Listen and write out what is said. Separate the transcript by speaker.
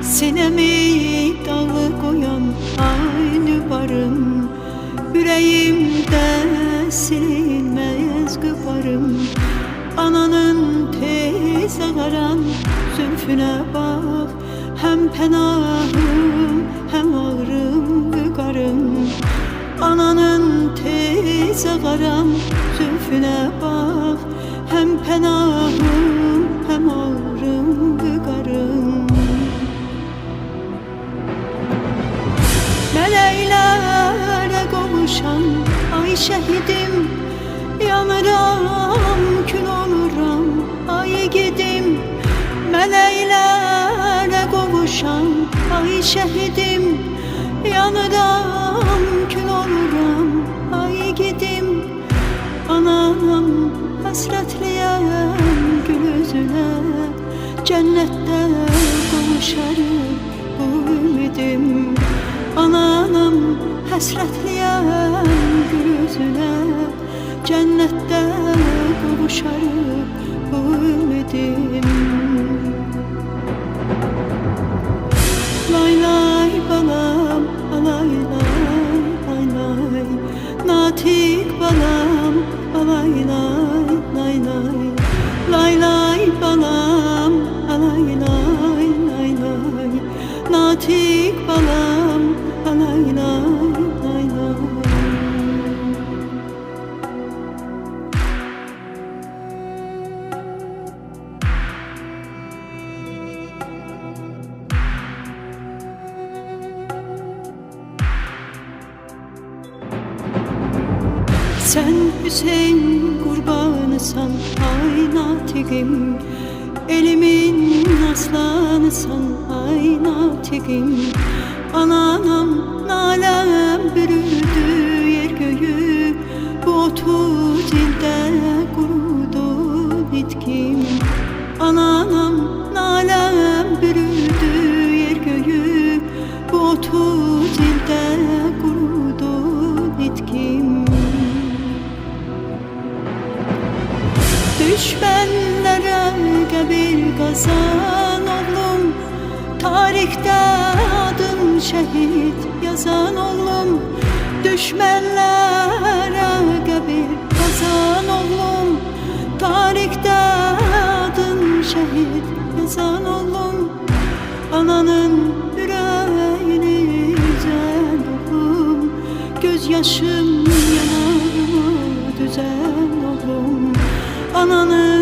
Speaker 1: Sinemi dağı koyan aynı barım, yüreğimde silinmez kıparım. Ananın tez ağaran zülfüne bak, hem penahım hem ağrım kıkarım. Ananın tez ağaran zülfüne bak, hem penahım hem ağrım kıkarım. Meleklere kavuşan ay şehidim, yanıram kül oluram ay gidim. Meleklere kavuşan ay şehidim, yanıram kül oluram ay gidim. Anam hasretliyem gül yüzüne, cennette kavuşarım bu ümidim. Anam hasretliyem gül yüzüne, cennette kavuşarım bu ümidim. Lay lay balam, alay lay lay lay, natik balam, alay lay lay lay, lay lay balam, alay lay lay lay, natik balam, alay lay lay lay. Sen Hüseyin kurbanısan ay natikim, elimin aslanısan ay natikim. Anam nalem bürüdü yer göğü, bu 30 ilde kurudu bitkim. Anam nalem bürüdü yer göğü, bu 30 ilde kurudu bitkim. Düşmenlere kabir kazan oğlum, tarihte adın şehit yazan oğlum. Düşmenlere kabir kazan oğlum, tarihte adın şehit yazan oğlum. Ananın yüreğini üzen oğlum, gözyaşım yanağıma düzen oğlum. Ananın